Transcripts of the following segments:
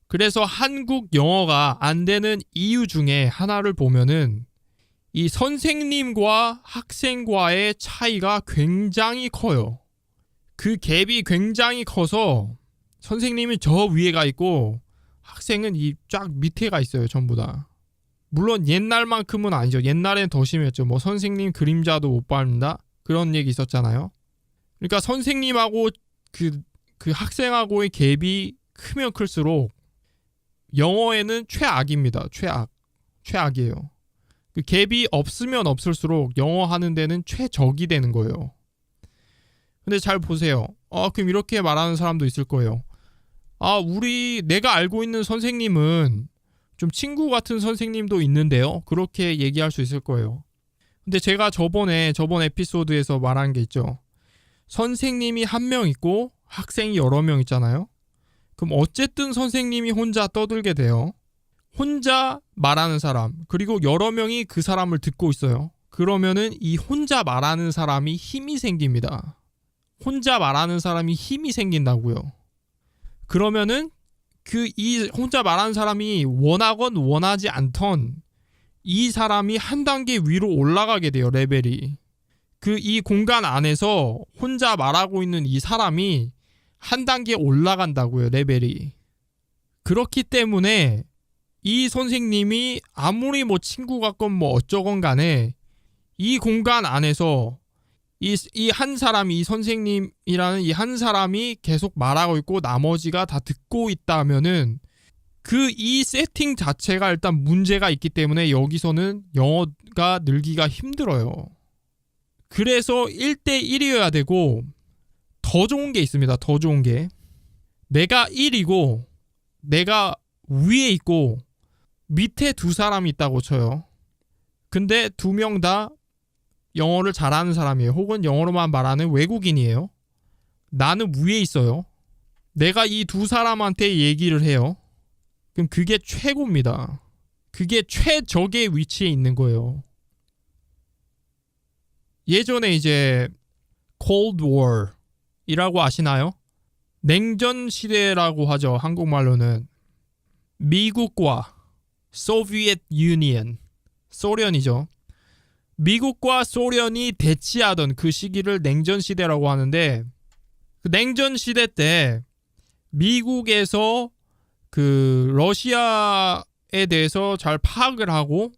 그래서 한국 영어가 안 되는 이유 중에 하나를 보면은 이 선생님과 학생과의 차이가 굉장히 커요. 그 갭이 굉장히 커서 선생님이 저 위에 가 있고 학생은 이 쫙 밑에 가 있어요. 전부 다. 물론 옛날만큼은 아니죠. 옛날엔 더 심했죠. 뭐 선생님 그림자도 못 밟는다? 그런 얘기 있었잖아요. 그러니까 선생님하고 그 학생하고의 갭이 크면 클수록 영어에는 최악입니다. 최악이에요. 그 갭이 없으면 없을수록 영어 하는 데는 최적이 되는 거예요. 근데 잘 보세요. 그럼 이렇게 말하는 사람도 있을 거예요. 내가 알고 있는 선생님은 좀 친구 같은 선생님도 있는데요. 그렇게 얘기할 수 있을 거예요. 근데 제가 저번 에피소드에서 말한 게 있죠. 선생님이 한 명 있고 학생이 여러 명 있잖아요. 그럼 어쨌든 선생님이 혼자 떠들게 돼요. 혼자 말하는 사람, 그리고 여러 명이 그 사람을 듣고 있어요. 그러면은 이 혼자 말하는 사람이 힘이 생깁니다. 혼자 말하는 사람이 힘이 생긴다고요. 그러면은 이 혼자 말하는 사람이 원하건 원하지 않던 이 사람이 한 단계 위로 올라가게 돼요. 레벨이. 이 공간 안에서 혼자 말하고 있는 이 사람이 한 단계 올라간다고요. 레벨이. 그렇기 때문에 이 선생님이 아무리 뭐 친구 같건 뭐 어쩌건 간에 이 공간 안에서 이 한 사람이, 이 선생님이라는 이 한 사람이 계속 말하고 있고 나머지가 다 듣고 있다면은 이 세팅 자체가 일단 문제가 있기 때문에 여기서는 영어가 늘기가 힘들어요. 그래서 1대1이어야 되고 더 좋은 게 있습니다. 더 좋은 게. 내가 1이고 내가 위에 있고 밑에 두 사람이 있다고 쳐요. 근데 두 명 다 영어를 잘하는 사람이에요. 혹은 영어로만 말하는 외국인이에요. 나는 위에 있어요. 내가 이 두 사람한테 얘기를 해요. 그럼 그게 최고입니다. 그게 최적의 위치에 있는 거예요. 예전에 이제 Cold War이라고 아시나요? 냉전 시대라고 하죠. 한국말로는. 미국과 소비에트 유니언, 소련이죠. 미국과 소련이 대치하던 그 시기를 냉전 시대라고 하는데, 그 냉전 시대 때 미국에서 러시아에 대해서 잘 파악을 하고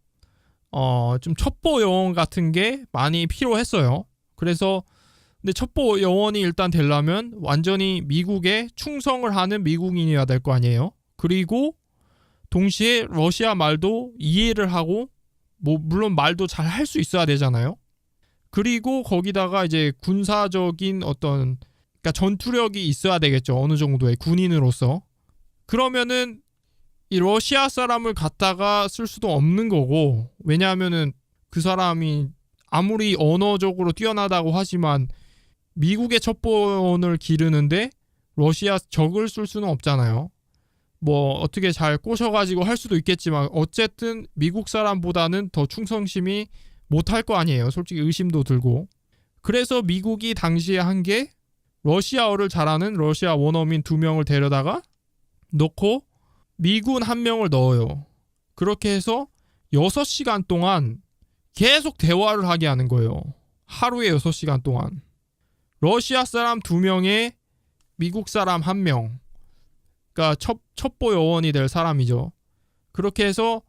좀 첩보 요원 같은 게 많이 필요했어요. 그래서 근데 첩보 요원이 일단 되려면 완전히 미국에 충성을 하는 미국인이어야 될 거 아니에요. 그리고 동시에 러시아 말도 이해를 하고 물론 말도 잘 할 수 있어야 되잖아요. 그리고 거기다가 이제 군사적인 그러니까 전투력이 있어야 되겠죠. 어느 정도의 군인으로서. 그러면은 이 러시아 사람을 갖다가 쓸 수도 없는 거고, 왜냐하면은 그 사람이 아무리 언어적으로 뛰어나다고 하지만 미국의 첩보원을 기르는데 러시아 적을 쓸 수는 없잖아요. 뭐 어떻게 잘 꼬셔가지고 할 수도 있겠지만 어쨌든 미국 사람보다는 더 충성심이 못할 거 아니에요. 솔직히 의심도 들고. 그래서 미국이 당시에 한 게 러시아어를 잘하는 러시아 원어민 2명을 데려다가 넣고 미군 1명을 넣어요. 그렇게 해서 6시간 동안 계속 대화를 하게 하는 거예요. 하루에 6시간 동안. 러시아 사람 2명에 미국 사람 1명. 그러니까 첩보 요원이 될 사람이죠. 그렇게 해서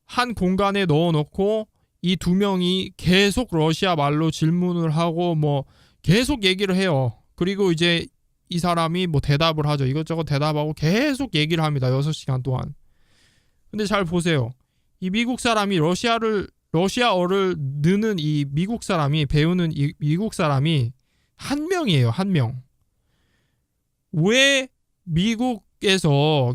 한 공간에 넣어놓고 이 2명이 계속 러시아 말로 질문을 하고 뭐 계속 얘기를 해요. 그리고 이제 이 사람이 뭐 대답을 하죠. 이것저것 대답하고 계속 얘기를 합니다. 6시간 동안. 근데 잘 보세요. 이 미국 사람이 러시아어를 느는 이 미국 사람이 배우는 이 미국 사람이 1명이에요. 1명. 왜 미국에서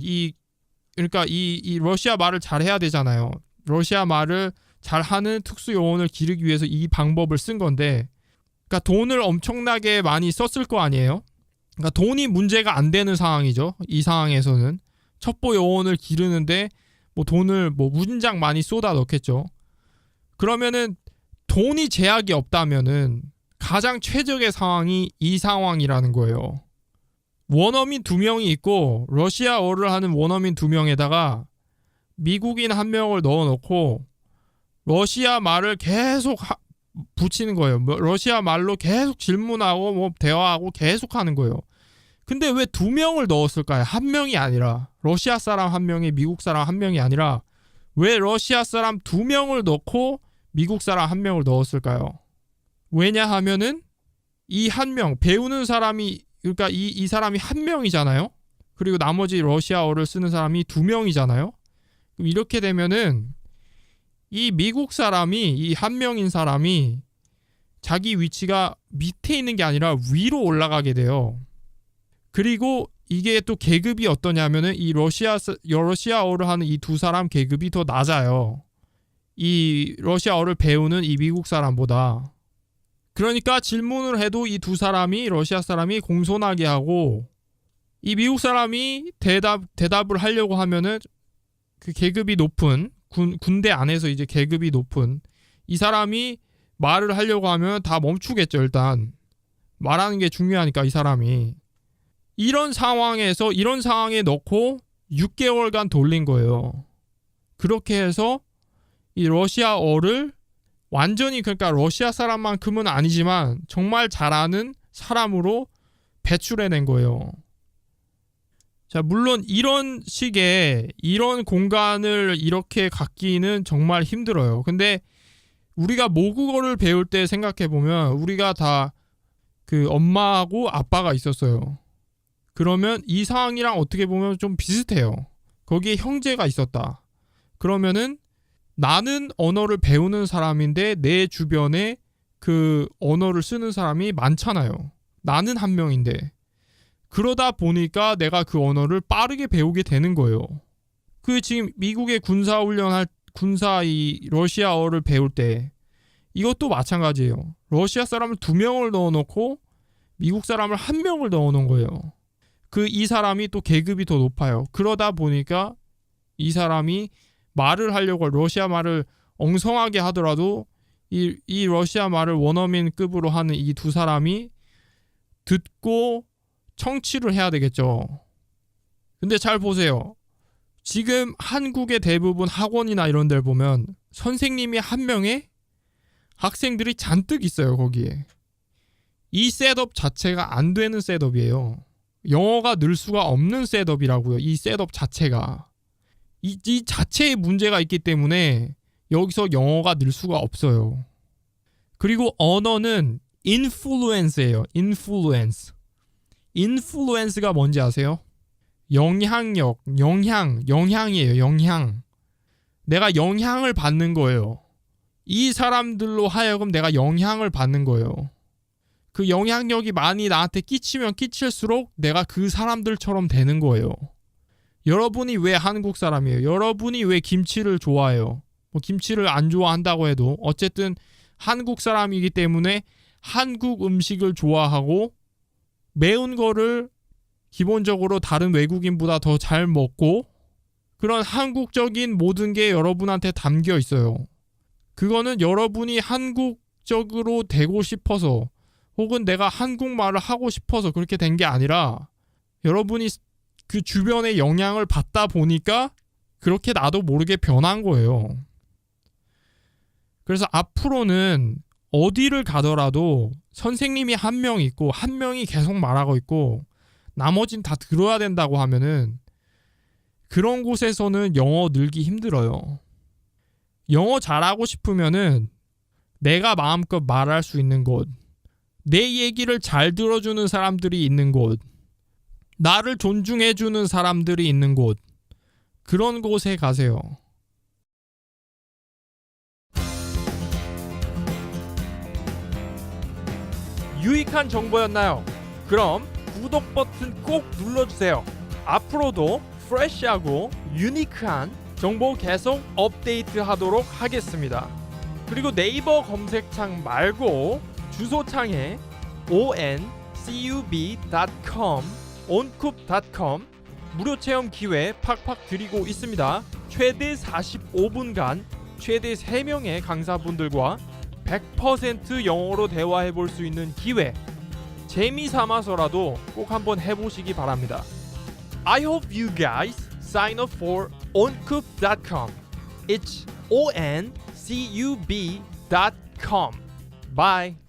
그러니까 이 러시아 말을 잘해야 되잖아요. 러시아 말을 잘하는 특수 요원을 기르기 위해서 이 방법을 쓴 건데, 그러니까 돈을 엄청나게 많이 썼을 거 아니에요. 그러니까 돈이 문제가 안 되는 상황이죠. 이 상황에서는 첩보 요원을 기르는데 뭐 돈을 뭐 무진장 많이 쏟아 넣겠죠. 그러면은 돈이 제약이 없다면은 가장 최적의 상황이 이 상황이라는 거예요. 원어민 2명이 있고 러시아어를 하는 원어민 2명에다가 미국인 1명을 넣어놓고 러시아 말을 계속 붙이는 거예요. 러시아 말로 계속 질문하고 뭐 대화하고 계속 하는 거예요. 근데 왜 2명을 넣었을까요? 1명이 아니라, 러시아 사람 1명이 미국 사람 1명이 아니라 왜 러시아 사람 2명을 넣고 미국 사람 1명을 넣었을까요? 왜냐하면은 이 1명, 배우는 사람이, 그러니까 이 사람이 1명이잖아요. 그리고 나머지 러시아어를 쓰는 사람이 2명이잖아요. 그럼 이렇게 되면은 이 미국 사람이, 이 1명인 사람이 자기 위치가 밑에 있는 게 아니라 위로 올라가게 돼요. 그리고 이게 또 계급이 어떠냐면은 이 러시아어를 하는 이 2사람 계급이 더 낮아요. 이 러시아어를 배우는 이 미국 사람보다. 그러니까 질문을 해도 이 2사람이, 러시아 사람이 공손하게 하고, 이 미국 사람이 대답을 하려고 하면은 그 계급이 높은, 군대 안에서 이제 계급이 높은 이 사람이 말을 하려고 하면 다 멈추겠죠. 일단 말하는 게 중요하니까. 이 사람이 이런 상황에 넣고 6개월간 돌린 거예요. 그렇게 해서 이 러시아어를 완전히, 그러니까 러시아 사람만큼은 아니지만 정말 잘하는 사람으로 배출해낸 거예요. 자, 물론 이런 식의, 이런 공간을 이렇게 갖기는 정말 힘들어요. 근데 우리가 모국어를 배울 때 생각해보면 우리가 다 그 엄마하고 아빠가 있었어요. 그러면 이 상황이랑 어떻게 보면 좀 비슷해요. 거기에 형제가 있었다. 그러면은 나는 언어를 배우는 사람인데 내 주변에 그 언어를 쓰는 사람이 많잖아요. 나는 1명인데. 그러다 보니까 내가 그 언어를 빠르게 배우게 되는 거예요. 그 지금 미국의 이 러시아어를 배울 때 이것도 마찬가지예요. 러시아 사람을 2명을 넣어놓고 미국 사람을 1명을 넣어놓은 거예요. 이 사람이 또 계급이 더 높아요. 그러다 보니까 이 사람이 말을 하려고, 러시아 말을 엉성하게 하더라도 이 러시아 말을 원어민급으로 하는 이 2사람이 듣고 청취를 해야 되겠죠. 근데 잘 보세요. 지금 한국의 대부분 학원이나 이런 데를 보면 선생님이 1명에 학생들이 잔뜩 있어요. 거기에. 이 셋업 자체가 안 되는 셋업이에요. 영어가 늘 수가 없는 셋업이라고요. 이 셋업 자체가. 이 자체에 문제가 있기 때문에 여기서 영어가 늘 수가 없어요. 그리고 언어는 influence예요. influence가 뭔지 아세요? 영향력, 영향이에요. 영향. 내가 영향을 받는 거예요. 이 사람들로 하여금 내가 영향을 받는 거예요. 그 영향력이 많이 나한테 끼치면 끼칠수록 내가 그 사람들처럼 되는 거예요. 여러분이 왜 한국 사람이에요? 여러분이 왜 김치를 좋아해요? 뭐 김치를 안 좋아한다고 해도 어쨌든 한국 사람이기 때문에 한국 음식을 좋아하고 매운 거를 기본적으로 다른 외국인보다 더 잘 먹고, 그런 한국적인 모든 게 여러분한테 담겨 있어요. 그거는 여러분이 한국적으로 되고 싶어서 혹은 내가 한국말을 하고 싶어서 그렇게 된 게 아니라 여러분이 그 주변의 영향을 받다 보니까 그렇게 나도 모르게 변한 거예요. 그래서 앞으로는 어디를 가더라도 선생님이 1명 있고 1명이 계속 말하고 있고 나머진 다 들어야 된다고 하면은 그런 곳에서는 영어 늘기 힘들어요. 영어 잘하고 싶으면은 내가 마음껏 말할 수 있는 곳, 내 얘기를 잘 들어주는 사람들이 있는 곳, 나를 존중해주는 사람들이 있는 곳, 그런 곳에 가세요. 유익한 정보였나요? 그럼 구독 버튼 꼭 눌러주세요. 앞으로도 프레시하고 유니크한 정보 계속 업데이트하도록 하겠습니다. 그리고 네이버 검색창 말고 주소창에 oncub.com 무료 체험 기회 팍팍 드리고 있습니다. 최대 45분간 최대 3명의 강사분들과 100% 영어로 대화해 볼 수 있는 기회, 재미삼아서라도 꼭 한번 해보시기 바랍니다. I hope you guys sign up for oncub.com. It's oncub.com. Bye.